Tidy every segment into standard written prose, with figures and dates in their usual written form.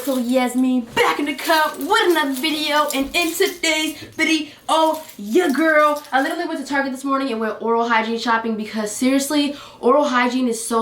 so Yasmin back in the cut with another video, and in today's video, your girl, I literally went to Target this morning and went oral hygiene shopping because seriously, oral hygiene is so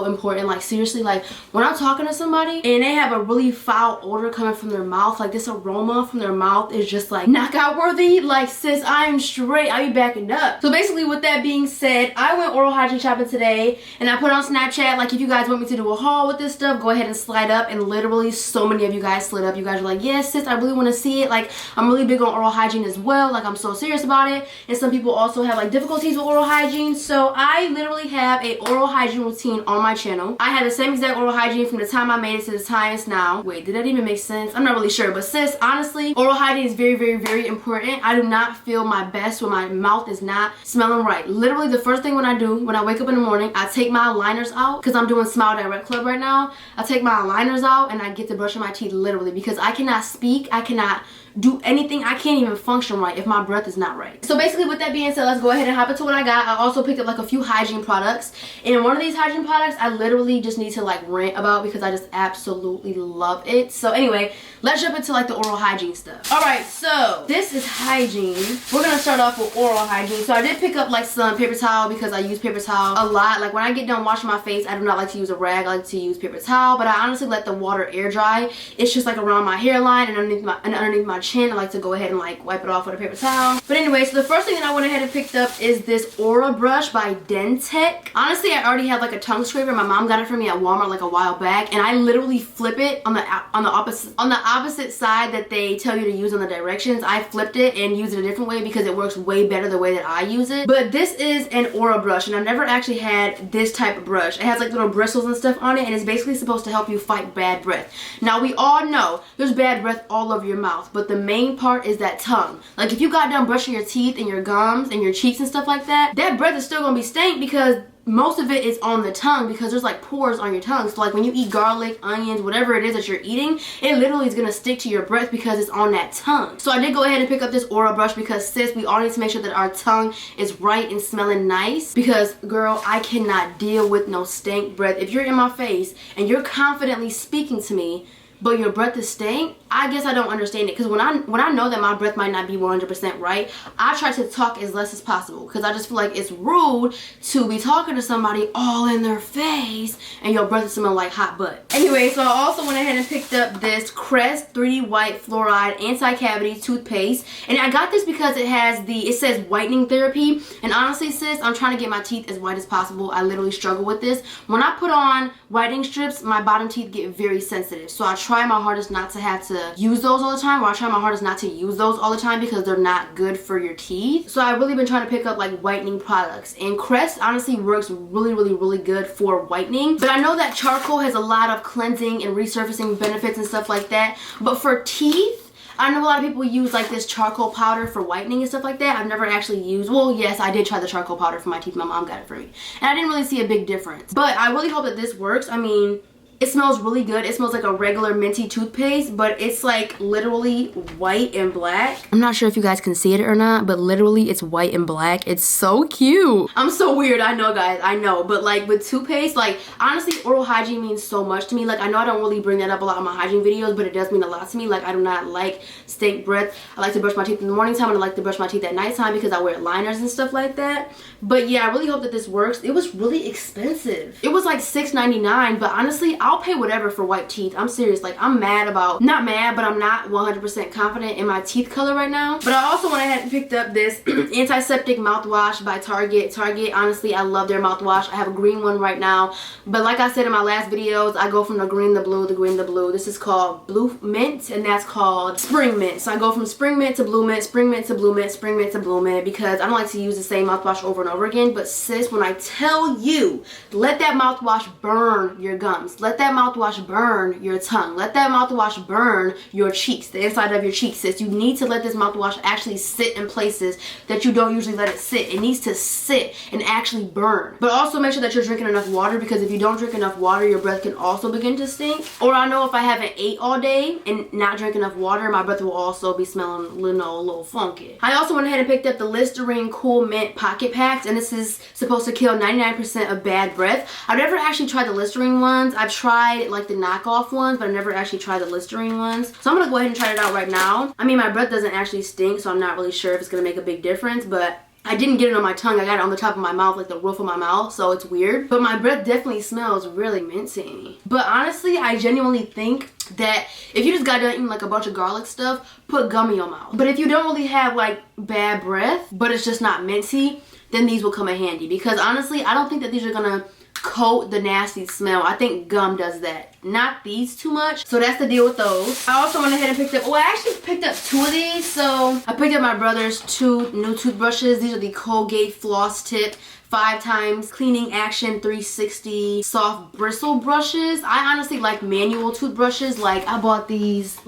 important. Like seriously, like when I'm talking to somebody and they have a really foul odor coming from their mouth, like this aroma from their mouth is just like knockout worthy. Like sis, I am straight, I be backing up. So basically with that being said, I went oral hygiene shopping today and I put on Snapchat, like if you guys want me to do a haul with this stuff, go ahead and slide up, and literally so many of you guys slid up. You guys are like, yes sis, I really want to see it. Like I'm really big on oral hygiene as well, like I'm so serious about it. And some people also have like difficulties with oral hygiene, so I literally have a oral hygiene routine on my channel. I had the same exact oral hygiene from the time I made it to the time it's now. Wait, did that even make sense? I'm not really sure, but sis, honestly, oral hygiene is very important. I do not feel my best when my mouth is not smelling right. Literally the first thing when I do when I wake up in the morning, I take my liners out because I'm doing Smile Direct Club right now. I take my liners out and I get to brushing my teeth literally because I cannot speak, I cannot do anything, I can't even function right if my breath is not right. So basically with that being said, let's go ahead and hop into what I got. I also picked up like a few hygiene products, and one of these hygiene products I literally just need to like rant about because I just absolutely love it. So anyway, let's jump into like the oral hygiene stuff. Alright, so this is hygiene. We're gonna start off with oral hygiene. So I did pick up like some paper towel because I use paper towel a lot. Like when I get done washing my face, I do not like to use a rag, I like to use paper towel, but I honestly let the water air dry. It's just like around my hairline and underneath my chin. I like to go ahead and like wipe it off with a paper towel. But anyway, so the first thing that I went ahead and picked up is this Orabrush by Dentec. Honestly, I already have like a tongue scraper. My mom got it for me at Walmart like a while back, and I literally flip it on the opposite side that they tell you to use on the directions. I flipped it and used it a different way because it works way better the way that I use it. But this is an Orabrush, and I've never actually had this type of brush. It has like little bristles and stuff on it, and it's basically supposed to help you fight bad breath. Now we all know there's bad breath all over your mouth, but the main part is that tongue. Like if you got done brushing your teeth and your gums and your cheeks and stuff like that, that breath is still gonna be stank because most of it is on the tongue because there's like pores on your tongue. So like when you eat garlic, onions, whatever it is that you're eating, it literally is gonna stick to your breath because it's on that tongue. So I did go ahead and pick up this Orabrush because sis, we all need to make sure that our tongue is right and smelling nice, because girl, I cannot deal with no stank breath. If you're in my face and you're confidently speaking to me but your breath is stank, I guess I don't understand it. Because when I know that my breath might not be 100% right, I try to talk as less as possible because I just feel like it's rude to be talking to somebody all in their face and your breath is smelling like hot butt. Anyway, so I also went ahead and picked up this Crest 3D White Fluoride Anti-Cavity Toothpaste, and I got this because it says whitening therapy, and honestly sis, I'm trying to get my teeth as white as possible. I literally struggle with this. When I put on whitening strips, my bottom teeth get very sensitive, so I try my hardest not to have to use those all the time, or I try my hardest not to use those all the time because they're not good for your teeth. So I've really been trying to pick up like whitening products, and Crest honestly works really good for whitening. But I know that charcoal has a lot of cleansing and resurfacing benefits and stuff like that, but for teeth, I know a lot of people use like this charcoal powder for whitening and stuff like that. I've never actually used, well yes, I did try the charcoal powder for my teeth. My mom got it for me and I didn't really see a big difference, but I really hope that this works. I mean, it smells really good. It smells like a regular minty toothpaste, but it's like literally white and black. I'm not sure if you guys can see it or not, but literally it's white and black. It's so cute. I'm so weird, I know guys, I know, but like with toothpaste, like honestly oral hygiene means so much to me. Like I know I don't really bring that up a lot in my hygiene videos, but it does mean a lot to me. Like I do not like stank breath. I like to brush my teeth in the morning time and I like to brush my teeth at nighttime because I wear liners and stuff like that. But yeah, I really hope that this works. It was really expensive. It was like $6.99, but honestly I'll pay whatever for white teeth. I'm serious. Like I'm mad about, not mad, but I'm not 100% confident in my teeth color right now. But I also went ahead and picked up this antiseptic mouthwash by Target. Honestly, I love their mouthwash. I have a green one right now, but like I said in my last videos, I go from the green, the blue, the green, the blue. This is called Blue Mint, and that's called Spring Mint. So I go from Spring Mint to Blue Mint, Spring Mint to Blue Mint, Spring Mint to Blue Mint, because I don't like to use the same mouthwash over and over again. But sis, when I tell you, let that mouthwash burn your gums, let that mouthwash burn your tongue, let that mouthwash burn your cheeks, the inside of your cheeks, sis. You need to let this mouthwash actually sit in places that you don't usually let it sit. It needs to sit and actually burn. But also make sure that you're drinking enough water, because if you don't drink enough water, your breath can also begin to stink. Or I know if I haven't ate all day and not drink enough water, my breath will also be smelling, you know, a little funky. I also went ahead and picked up the Listerine Cool Mint Pocket Packs, and this is supposed to kill 99% of bad breath. I've never actually tried the Listerine ones. I've tried like the knockoff ones, but I never actually tried the Listerine ones. So I'm gonna go ahead and try it out right now. I mean, my breath doesn't actually stink, so I'm not really sure if it's gonna make a big difference, but I didn't get it on my tongue. I got it on the top of my mouth, like the roof of my mouth, so it's weird. But my breath definitely smells really minty. But honestly, I genuinely think that if you just got done eating like a bunch of garlic stuff, put gum in your mouth. But if you don't really have like bad breath, but it's just not minty, then these will come in handy. Because honestly, I don't think that these are gonna coat the nasty smell. I think gum does that, not these too much. So that's the deal with those. I also went ahead and picked up, well, I actually picked up 2 of these. So I picked up my brother's 2 new toothbrushes. These are the Colgate Floss Tip 5 times cleaning action 360 soft bristle brushes. I honestly like manual toothbrushes. Like I bought these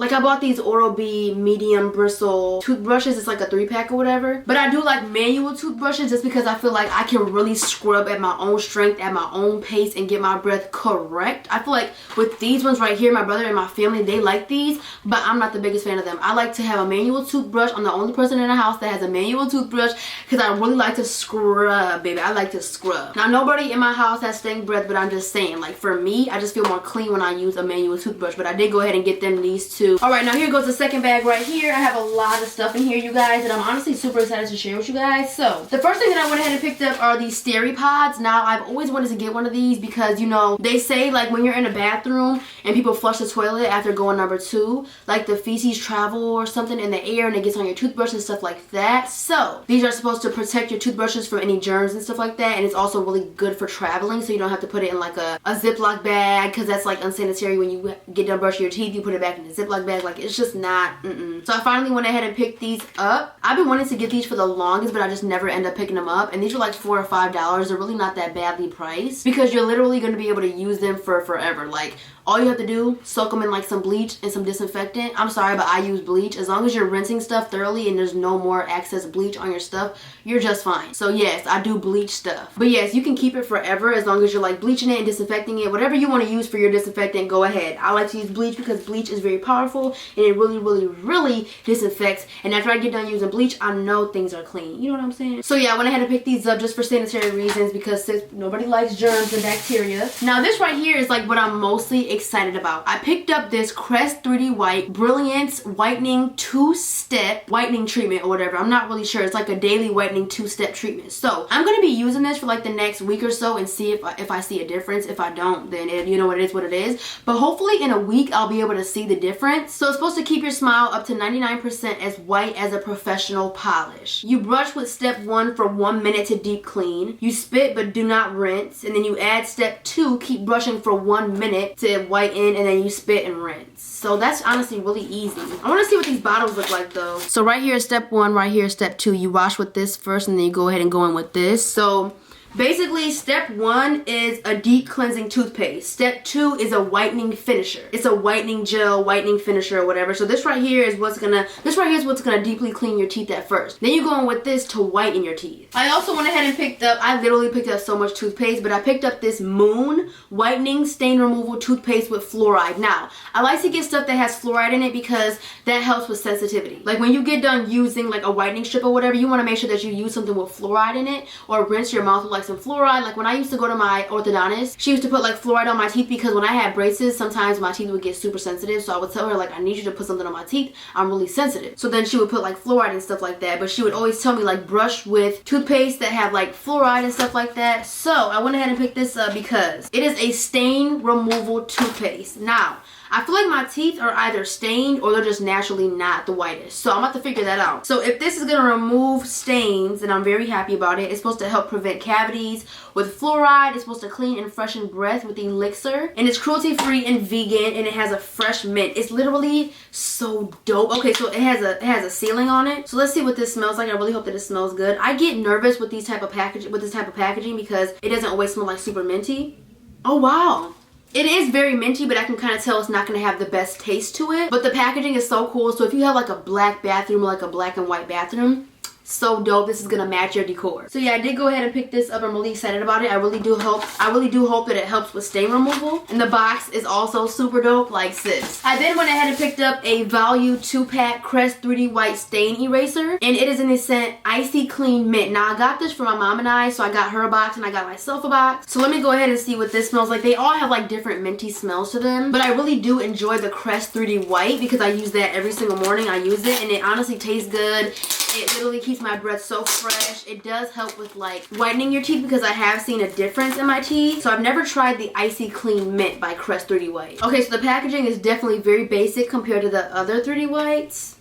Oral-B medium bristle toothbrushes. It's like a 3-pack or whatever. But I do like manual toothbrushes just because I feel like I can really scrub at my own strength, at my own pace, and get my breath correct. I feel like with these ones right here, my brother and my family, they like these, but I'm not the biggest fan of them. I like to have a manual toothbrush. I'm the only person in the house that has a manual toothbrush because I really like to scrub, baby. I like to scrub. Now, nobody in my house has stank breath, but I'm just saying, like for me, I just feel more clean when I use a manual toothbrush. But I did go ahead and get them these 2. All right, now here goes the second bag right here. I have a lot of stuff in here, you guys, that I'm honestly super excited to share with you guys. So the first thing that I went ahead and picked up are these Pods. Now, I've always wanted to get one of these because, you know, they say like when you're in a bathroom and people flush the toilet after going number 2, like the feces travel or something in the air and it gets on your toothbrush and stuff like that. So these are supposed to protect your toothbrushes from any germs and stuff like that. And it's also really good for traveling, so you don't have to put it in like a Ziploc bag, because that's like unsanitary. When you get done brushing your teeth, you put it back in the Ziploc bag. Like it's just not So I finally went ahead and picked these up. I've been wanting to get these for the longest, but I just never end up picking them up. And these are like $4 or $5. They're really not that badly priced because you're literally going to be able to use them for forever. Like all you have to do, soak them in like some bleach and some disinfectant. I'm sorry, but I use bleach. As long as you're rinsing stuff thoroughly and there's no more excess bleach on your stuff, you're just fine. So yes, I do bleach stuff. But yes, you can keep it forever as long as you're like bleaching it and disinfecting it. Whatever you want to use for your disinfectant, go ahead. I like to use bleach because bleach is very powerful and it really disinfects. And after I get done using bleach, I know things are clean. You know what I'm saying? So yeah, I went ahead and picked these up just for sanitary reasons because nobody likes germs and bacteria. Now this right here is like what I'm mostly excited about. I picked up this Crest 3D White Brilliance Whitening 2-step whitening treatment or whatever. I'm not really sure. It's like a daily whitening 2-step treatment. So I'm going to be using this for like the next week or so and see if I see a difference. If I don't, then you know what it is. But hopefully in a week I'll be able to see the difference. So it's supposed to keep your smile up to 99% as white as a professional polish. You brush with step 1 for 1 minute to deep clean. You spit but do not rinse. And then you add step 2, keep brushing for 1 minute to whiten, and then you spit and rinse. So that's honestly really easy. I want to see what these bottles look like though. So right here is step 1, right here is step 2. You wash with this first and then you go ahead and go in with this. So basically, step 1 is a deep cleansing toothpaste. Step 2 is a whitening finisher. It's a whitening gel, whitening finisher, or whatever. So this right here is what's gonna deeply clean your teeth at first. Then you go in with this to whiten your teeth. I also went ahead and picked up, I literally picked up so much toothpaste, but I picked up this Moon Whitening Stain Removal Toothpaste with Fluoride. Now, I like to get stuff that has fluoride in it because that helps with sensitivity. Like when you get done using like a whitening strip or whatever, you want to make sure that you use something with fluoride in it, or rinse your mouth with like some fluoride. Like when I used to go to my orthodontist, she used to put like fluoride on my teeth because when I had braces, sometimes my teeth would get super sensitive. So I would tell her like, I need you to put something on my teeth. I'm really sensitive. So then she would put like fluoride and stuff like that. But she would always tell me like brush with toothpaste that have like fluoride and stuff like that. So I went ahead and picked this up because it is a stain removal toothpaste. Now, I feel like my teeth are either stained or they're just naturally not the whitest. So I'm about to figure that out. So if this is going to remove stains, and I'm very happy about it, it's supposed to help prevent cavities with fluoride. It's supposed to clean and freshen breath with elixir. And it's cruelty-free and vegan, and it has a fresh mint. It's literally so dope. Okay, so it has a sealing on it. So let's see what this smells like. I really hope that it smells good. I get nervous with this type of packaging because it doesn't always smell like super minty. Oh wow. It is very minty, but I can kind of tell it's not going to have the best taste to it. But the packaging is so cool. So if you have like a black bathroom or like a black and white bathroom, so dope. This is gonna match your decor. So yeah, I did go ahead and pick this up. I'm really excited about it. I really do hope that it helps with stain removal. And the box is also super dope, like sis. I then went ahead and picked up a Value 2-pack Crest 3D White Stain Eraser. And it is in the scent Icy Clean Mint. Now I got this for my mom and I, so I got her a box and I got myself a box. So let me go ahead and see what this smells like. They all have like different minty smells to them. But I really do enjoy the Crest 3D White because I use that every single morning. I use it and it honestly tastes good. It literally keeps my breath so fresh. It does help with like whitening your teeth because I have seen a difference in my teeth. So I've never tried the Icy Clean Mint by Crest 3D White. Okay, so the packaging is definitely very basic compared to the other 3D Whites.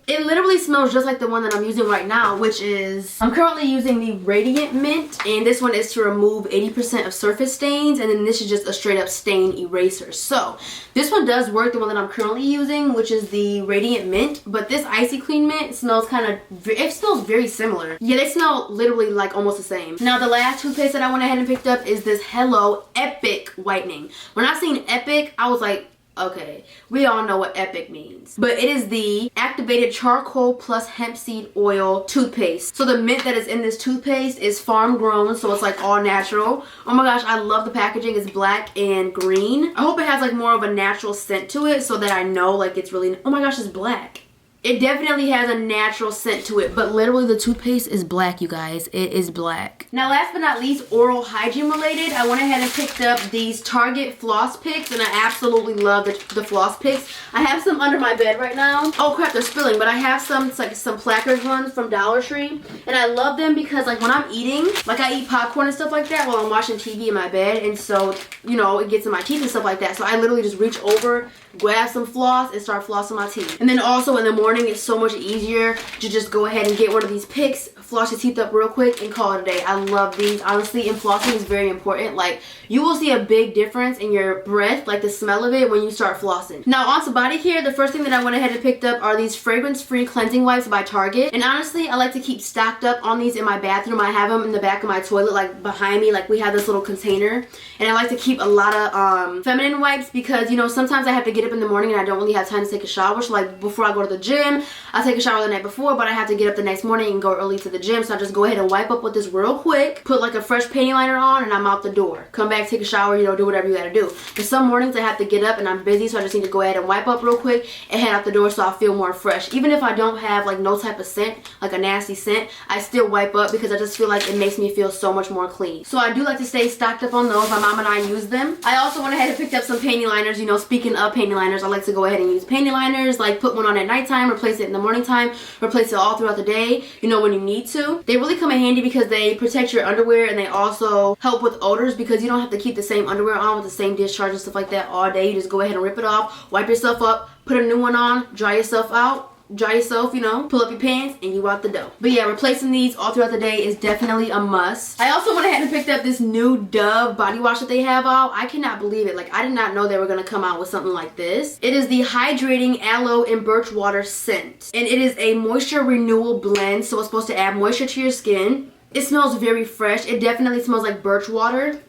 It literally smells just like the one that I'm using right now, which is, I'm currently using the Radiant Mint, and this one is to remove 80% of surface stains, and then this is just a straight up stain eraser. So this one does work, the one that I'm currently using, which is the Radiant Mint, but this Icy Clean Mint smells it smells very similar. Yeah, they smell literally like almost the same. Now the last toothpaste that I went ahead and picked up is this Hello Epic Whitening. When I seen Epic, I was like, okay, we all know what Epic means. But it is the activated charcoal plus hemp seed oil toothpaste. So the mint that is in this toothpaste is farm grown, so it's like all natural. Oh my gosh, I love the packaging. It's black and green. I hope it has like more of a natural scent to it so that I know like it's really, oh my gosh, it's black. It definitely has a natural scent to it, but literally the toothpaste is black, you guys. It is black. Now, last but not least, oral hygiene related, I went ahead and picked up these Target floss picks, and I absolutely love the floss picks. I have some under my bed right now. Oh crap, they're spilling, but I have some, it's like some placards ones from Dollar Tree, and I love them because like when I'm eating, like I eat popcorn and stuff like that while I'm watching TV in my bed, and so, you know, it gets in my teeth and stuff like that. So I literally just reach over, grab some floss, and start flossing my teeth. And then also in the morning, it's so much easier to just go ahead and get one of these picks, floss your teeth up real quick, and call it a day. I love these, honestly, and flossing is very important. Like, you will see a big difference in your breath, like the smell of it, when you start flossing. Now, on to body care, the first thing that I went ahead and picked up are these fragrance-free cleansing wipes by Target. And honestly, I like to keep stocked up on these in my bathroom. I have them in the back of my toilet, like behind me, like we have this little container. And I like to keep a lot of feminine wipes because, you know, sometimes I have to get up in the morning and I don't really have time to take a shower. So like before I go to the gym, I take a shower the night before, but I have to get up the next morning and go early to the gym. So I just go ahead and wipe up with this real quick, put like a fresh panty liner on, and I'm out the door. Come back, take a shower, you know, do whatever you gotta do. But some mornings I have to get up and I'm busy, so I just need to go ahead and wipe up real quick and head out the door so I feel more fresh. Even if I don't have like no type of scent, like a nasty scent, I still wipe up because I just feel like it makes me feel so much more clean. So I do like to stay stocked up on those. My mom and I use them. I also went ahead and picked up some panty liners. You know, speaking of panty liners, I like to go ahead and use panty liners, like put one on at nighttime, replace it in the morning time, replace it all throughout the day, you know, when you need to. They really come in handy because they protect your underwear and they also help with odors because you don't have to keep the same underwear on with the same discharge and stuff like that all day. You just go ahead and rip it off, wipe yourself up, put a new one on, dry yourself out, dry yourself, you know, pull up your pants, and you out the door. But yeah, replacing these all throughout the day is definitely a must. I also went ahead and picked up this new Dove body wash that they have out. I cannot believe it. Like, I did not know they were gonna come out with something like this. It is the Hydrating Aloe and Birch Water Scent, and it is a moisture renewal blend, so it's supposed to add moisture to your skin. It smells very fresh. It definitely smells like birch water.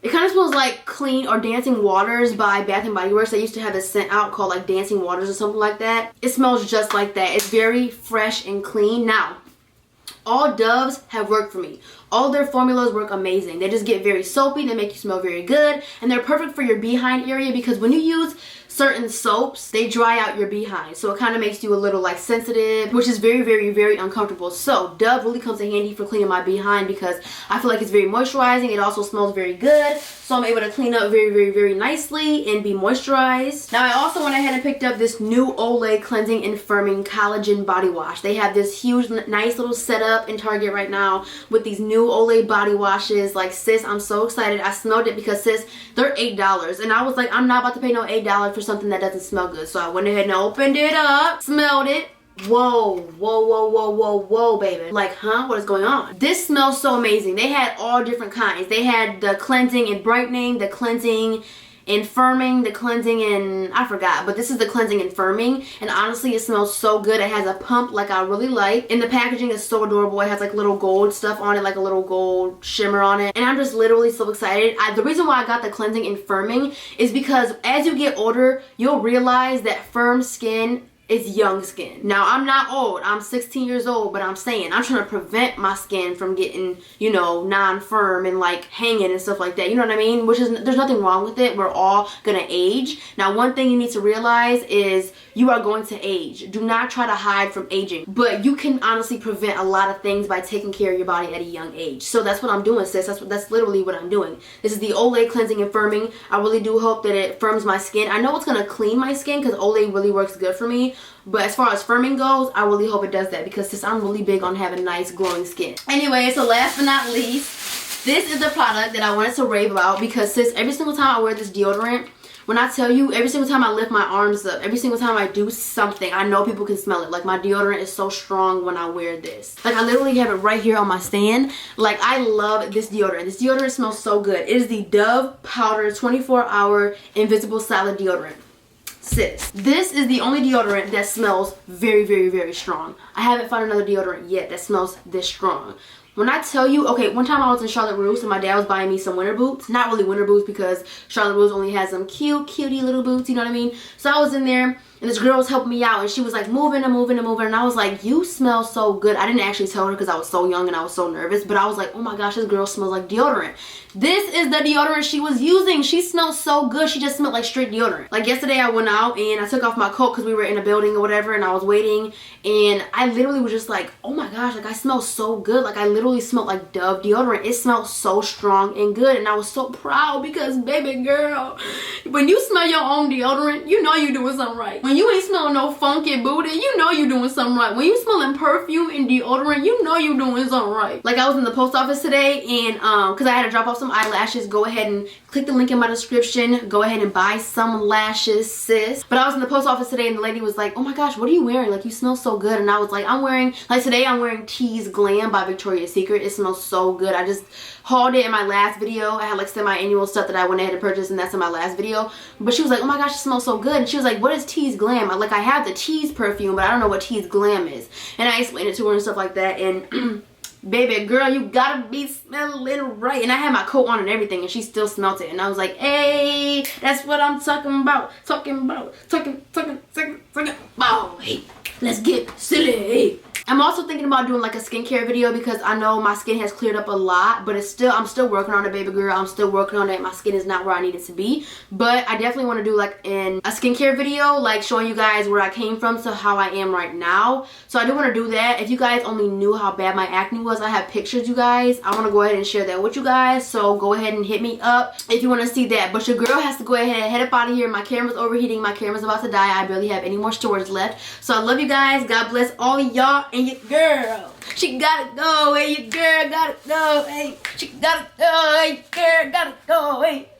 It kind of smells like Clean or Dancing Waters by Bath & Body Works. They used to have this scent out called like Dancing Waters or something like that. It smells just like that. It's very fresh and clean. Now, all Doves have worked for me. All their formulas work amazing. They just get very soapy. They make you smell very good. And they're perfect for your behind area because when you use certain soaps, they dry out your behind. So it kind of makes you a little like sensitive, which is very, very, very uncomfortable. So Dove really comes in handy for cleaning my behind because I feel like it's very moisturizing. It also smells very good. So I'm able to clean up very, very, very nicely and be moisturized. Now I also went ahead and picked up this new Olay Cleansing and Firming Collagen Body Wash. They have this huge, nice little setup in Target right now with these new Olay body washes. Like, sis, I'm so excited. I smelled it because, sis, they're $8. And I was like, I'm not about to pay no $8 for something that doesn't smell good. So I went ahead and opened it up, smelled it. Whoa, whoa, whoa, whoa, whoa, whoa, baby. Like, huh? What is going on? This smells so amazing. They had all different kinds. They had the cleansing and brightening, the cleansing and firming, the cleansing and I forgot, but this is the cleansing and firming, and honestly it smells so good. It has a pump like I really like, and the packaging is so adorable. It has like little gold stuff on it, like a little gold shimmer on it, and I'm just literally so excited. The reason why I got the cleansing and firming is because as you get older, you'll realize that firm skin it's young skin. Now, I'm not old. I'm 16 years old, but I'm saying I'm trying to prevent my skin from getting, you know, non-firm and like hanging and stuff like that. You know what I mean? Which is, there's nothing wrong with it. We're all gonna age. Now, one thing you need to realize is you are going to age. Do not try to hide from aging. But you can honestly prevent a lot of things by taking care of your body at a young age. So that's what I'm doing, sis. That's literally what I'm doing. This is the Olay Cleansing and Firming. I really do hope that it firms my skin. I know it's gonna clean my skin because Olay really works good for me. But as far as firming goes, I really hope it does that because sis, I'm really big on having nice glowing skin. Anyway, so last but not least, this is the product that I wanted to rave about because sis, every single time I wear this deodorant, when I tell you, every single time I lift my arms up, every single time I do something, I know people can smell it. Like, my deodorant is so strong when I wear this. Like, I literally have it right here on my stand. Like, I love this deodorant. This deodorant smells so good. It is the Dove Powder 24-Hour Invisible Solid Deodorant. Sis, this is the only deodorant that smells very, very, very strong. I haven't found another deodorant yet that smells this strong. When I tell you, okay, one time I was in Charlotte Russe and my dad was buying me some winter boots. Not really winter boots because Charlotte Russe only has some cutie little boots, you know what I mean? So I was in there and this girl was helping me out and she was like moving and moving and moving and I was like, you smell so good. I didn't actually tell her because I was so young and I was so nervous, but I was like, oh my gosh, this girl smells like deodorant. This is the deodorant she was using. She smells so good. She just smelled like straight deodorant. Like yesterday I went out and I took off my coat because we were in a building or whatever and I was waiting and I literally was just like, oh my gosh, like I smell so good. Like I literally smelled like Dove deodorant. It smelled so strong and good and I was so proud because baby girl, when you smell your own deodorant, you know you're doing something right. When you ain't smelling no funky booty, you know you're doing something right. When you smelling perfume and deodorant, you know you're doing something right. Like I was in the post office today and because I had to drop off some eyelashes, go ahead and click the link in my description. Go ahead and buy some lashes, sis. But I was in the post office today and the lady was like, oh my gosh, what are you wearing? Like you smell so good. And I was like, I'm wearing, like today I'm wearing Tease Glam by Victoria's Secret. It smells so good. I just hauled it in my last video. I had like semi-annual stuff that I went ahead and purchased and that's in my last video. But she was like, oh my gosh, it smells so good. And she was like, what is Tease Glam? Like I have the Tease perfume, but I don't know what Tease Glam is. And I explained it to her and stuff like that. And baby girl, you gotta be smelling right. And I had my coat on and everything and she still smelled it. And I was like, hey, that's what I'm talking about. Talking about. Hey, let's get silly. I'm also thinking about doing like a skincare video because I know my skin has cleared up a lot, but I'm still working on it, baby girl. I'm still working on it. My skin is not where I need it to be, but I definitely want to do like a skincare video, like showing you guys where I came from to how I am right now. So I do want to do that. If you guys only knew how bad my acne was, I have pictures, you guys. I want to go ahead and share that with you guys. So go ahead and hit me up if you want to see that. But your girl has to go ahead and head up out of here. My camera's overheating. My camera's about to die. I barely have any more storage left. So I love you guys. God bless all y'all. And your girl, she gotta go, hey, your girl gotta go, hey, she gotta go, hey, your girl gotta go, hey.